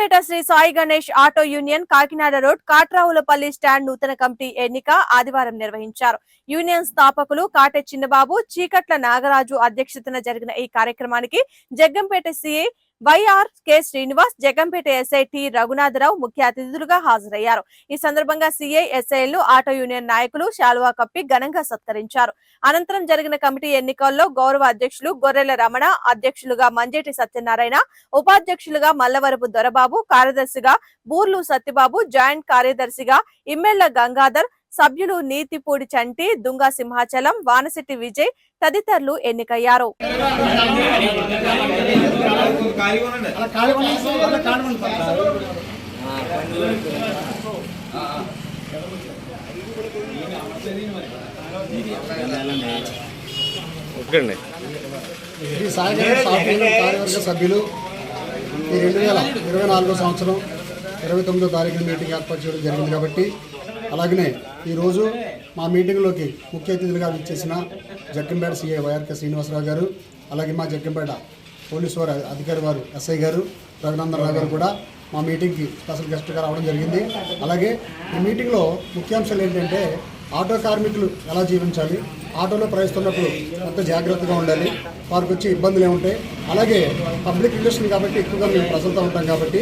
Jaggampeta Sri Sai Ganesh auto union Kakinada road Katravulapalli stand నూతన committee ఎన్నిక ఆదివారం నిర్వహించారు. యూనియన్ స్థాపకులు కాటె చిన్నబాబు, చీకట్ల నాగరాజు అధ్యక్షతన జరిగిన ఈ కార్యక్రమానికి Jaggampeta CI YR K Srinivas, Jaggampeta SI T Raghunatharao ముఖ్య అతిథులుగా హాజరయ్యారు. ఈ సందర్భంగా సిఐ, ఎస్ఐలు, ఆటో యూనియన్ నాయకులు శాలువా కప్పి ఘనంగా సత్కరించారు. అనంతరం జరిగిన కమిటీ ఎన్నికల్లో గౌరవ అధ్యక్షులు గొర్రెల రమణ, అధ్యక్షులుగా మంజేటి సత్యనారాయణ, ఉపాధ్యక్షులుగా మల్లవరపు దొరబాబు, కార్యదర్శిగా బూర్లు సత్యబాబు, జాయింట్ కార్యదర్శిగా ఇమ్మెళ్ల గంగాధర్, సభ్యులు నీతిపూడి చంటి, దుంగా సింహాచలం, వానశెట్టి విజయ్ తదితరులు ఎన్నికయ్యారు. సభ్యులు ఈ 2024 సంవత్సరం 29వ తారీఖున మీటింగ్ ఏర్పాటు చేయడం జరిగింది కాబట్టి, అలాగనే ఈరోజు మా మీటింగ్లోకి ముఖ్య అతిథులుగా విచ్చేసిన జగ్గంపేట సిఐ వైఆర్కే శ్రీనివాసరావు గారు, అలాగే మా జగ్గంపేట పోలీసు వారు అధికారి వారు ఎస్ఐ గారు రఘునందనరావు గారు కూడా మా మీటింగ్కి స్పెషల్ గెస్ట్గా రావడం జరిగింది. అలాగే ఈ మీటింగ్లో ముఖ్యాంశాలు ఏంటంటే ఆటో కార్మికులు ఎలా జీవించాలి, ఆటోలో ప్రయాణిస్తున్నప్పుడు ఎంత జాగ్రత్తగా ఉండాలి, వారికి వచ్చే ఇబ్బందులు ఏముంటాయి, అలాగే పబ్లిక్ రిలేషన్ కాబట్టి ఎక్కువగా మేము ప్రజలతో ఉంటాం కాబట్టి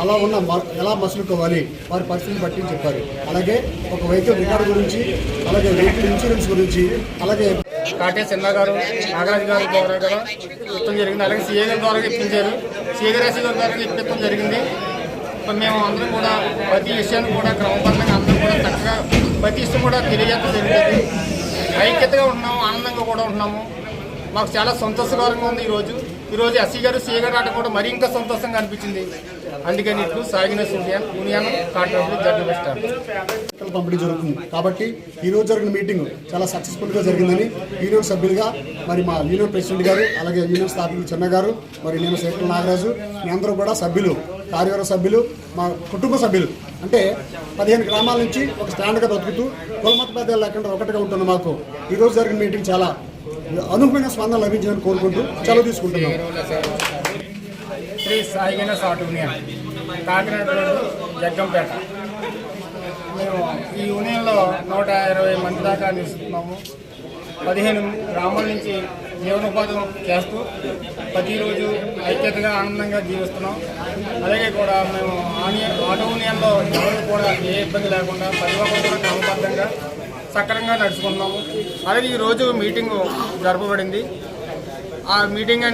అలా ఉన్న ఎలా మసులుకోవాలి వారి పరిస్థితిని బట్టి చెప్పారు. అలాగే ఒక వెహికల్ రికార్డు గురించి, అలాగే వెహికల్ ఇన్సూరెన్స్ గురించి, అలాగే కాటే చిన్న గారు, నాగరాజు గారు ద్వారా కూడా ఇప్పడం జరిగింది. అలాగే సిఏ గారి ద్వారా ఇప్పించారు, సిఏ గారు ఎస్ఐ గారి ద్వారా ఇప్పించడం జరిగింది. మేము అందరం కూడా ప్రతి విషయాన్ని కూడా క్రమబద్ధంగా అందరం కూడా చక్కగా ప్రతి విషయం కూడా తెలియజేయడం జరిగింది. ఐక్యతగా ఉంటున్నాము, ఆనందంగా కూడా ఉంటున్నాము. మాకు చాలా సంతోషకరంగా ఉంది. ఈరోజు ఎస్సీ గారు, సిఏ గారు ఆట కూడా మరీ ఇంకా సంతోషంగా అనిపించింది. అందుకని ఇట్లు సాయి గణేష్ యూనియన్ పంపిణీ జరుగుతుంది కాబట్టి ఈరోజు జరిగిన మీటింగ్ చాలా సక్సెస్ఫుల్గా జరిగిందని యూనియన్ సభ్యులుగా మరి మా యూనియన్ ప్రెసిడెంట్ గారు, అలాగే యూనియన్ స్థాపకులు చిన్న గారు, మరి నేను చీకట్ల నాగరాజు, మీ అందరూ కూడా సభ్యులు, కార్యవర్గ సభ్యులు, మా కుటుంబ సభ్యులు, అంటే 15 గ్రామాల నుంచి ఒక స్టాండ్గా బతుకుతూ కులమత భేదాలు లేకుండా ఒకటిగా ఉంటున్న మాకు ఈరోజు జరిగిన మీటింగ్ చాలా అనూహ్యమైన స్పందన లభించాలని కోరుకుంటూ సెలవు తీసుకుంటున్నాం. Sri Sai Ganesh auto union Kakinada road Jaggampeta. మేము ఈ యూనియన్లో 120 మంది దాకా నిలుస్తున్నాము. 15 గ్రామాల నుంచి జీవనోపాధి చేస్తూ ప్రతిరోజు ఐక్యతగా ఆనందంగా జీవిస్తున్నాం. అలాగే కూడా మేము ఆటో యూనియన్లో ఎవరు కూడా ఏ ఇబ్బంది లేకుండా ప్రతి ఒక్కరు కూడా క్రమబద్ధంగా సక్రమంగా నడుచుకుంటున్నాము. అలాగే ఈరోజు మీటింగు జరపబడింది. ఆ మీటింగ్